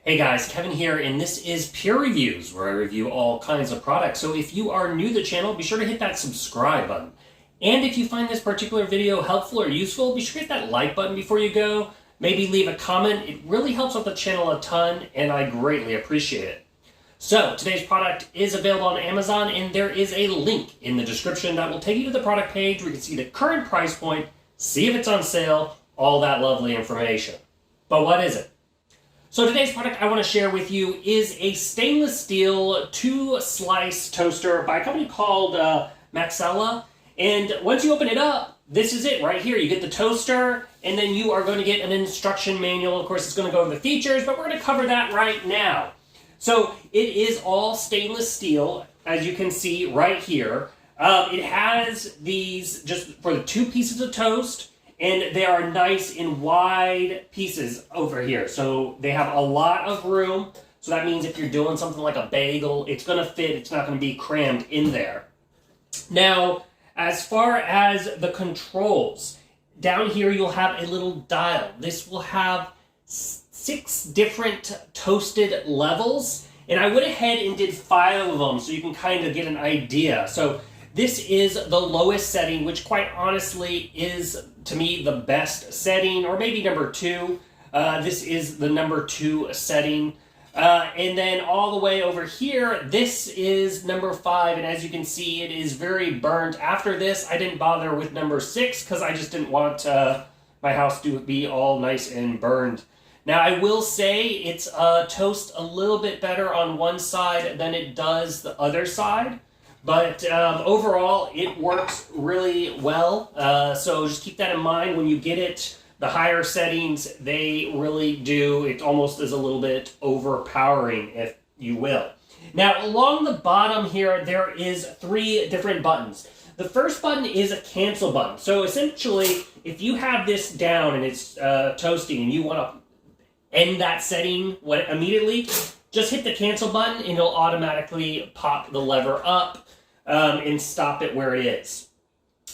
Hey guys, Kevin here, and this is Purereviews, where I review all kinds of products. So if you are new to the channel, be sure to hit that subscribe button. And if you find this particular video helpful or useful, be sure to hit that like button before you go. Maybe leave a comment. It really helps out the channel a ton, and I greatly appreciate it. So today's product is available on Amazon, and there is a link in the description that will take you to the product page where you can see the current price point, see if it's on sale, all that lovely information. But what is it? So today's product I want to share with you is a stainless steel 2-slice toaster by a company called Maxesla. And once you open it up, this is it right here. You get the toaster, and then you are going to get an instruction manual. Of course, it's going to go over the features, but we're going to cover that right now. So it is all stainless steel, as you can see right here. It has these just for the 2 pieces of toast. And they are nice and wide pieces over here. So they have a lot of room. So that means if you're doing something like a bagel, it's going to fit. It's not going to be crammed in there. Now, as far as the controls, down here you'll have a little dial. This will have 6 different toasted levels. And I went ahead and did 5 of them so you can kind of get an idea. So this is the lowest setting, which quite honestly is, to me, the best setting, or maybe number 2. This is the number 2 setting. And then all the way over here, this is number 5, and as you can see, it is very burnt. After this, I didn't bother with number 6, because I just didn't want my house to be all nice and burned. Now, I will say it's toast a little bit better on one side than it does the other side. But overall, it works really well, so just keep that in mind when you get it. The higher settings, they really do. It almost is a little bit overpowering, if you will. Now, along the bottom here, there is 3 different buttons. The first button is a cancel button. So essentially, if you have this down and it's toasting and you want to end that setting immediately, just hit the cancel button and it'll automatically pop the lever up and stop it where it is.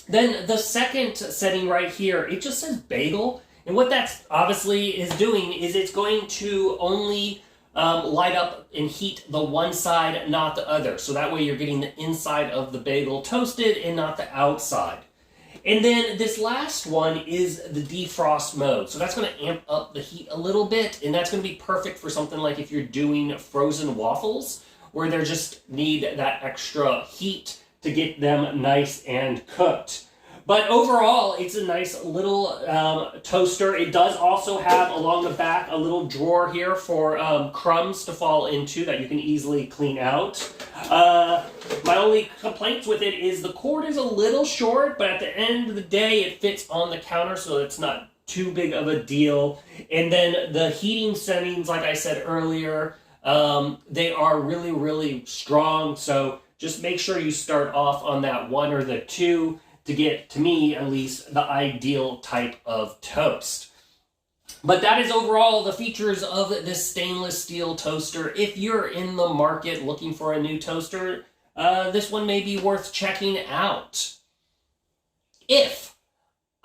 Then the second setting right here, it just says bagel. And what that's obviously is doing is it's going to only light up and heat the one side, not the other. So that way you're getting the inside of the bagel toasted and not the outside. And then this last one is the defrost mode. So that's going to amp up the heat a little bit, and that's going to be perfect for something like if you're doing frozen waffles, where they just need that extra heat to get them nice and cooked. But overall, it's a nice little toaster. It does also have, along the back, a little drawer here for crumbs to fall into that you can easily clean out. My only complaints with it is the cord is a little short, but at the end of the day, it fits on the counter, so it's not too big of a deal. And then the heating settings, like I said earlier, they are really, really strong. So just make sure you start off on that 1 or the 2 to get, to me at least, the ideal type of toast. But that is overall the features of this stainless steel toaster. If you're in the market looking for a new toaster, this one may be worth checking out. If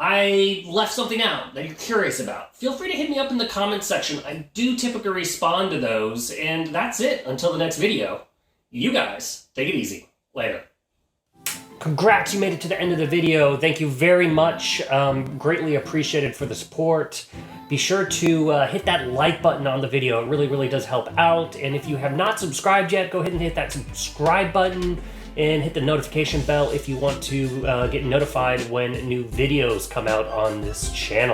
I left something out that you're curious about, feel free to hit me up in the comments section. I do typically respond to those, and that's it until the next video. You guys, take it easy. Later. Congrats, you made it to the end of the video. Thank you very much. Greatly appreciated for the support. Be sure to hit that like button on the video. It really, really does help out. And if you have not subscribed yet, go ahead and hit that subscribe button and hit the notification bell if you want to get notified when new videos come out on this channel.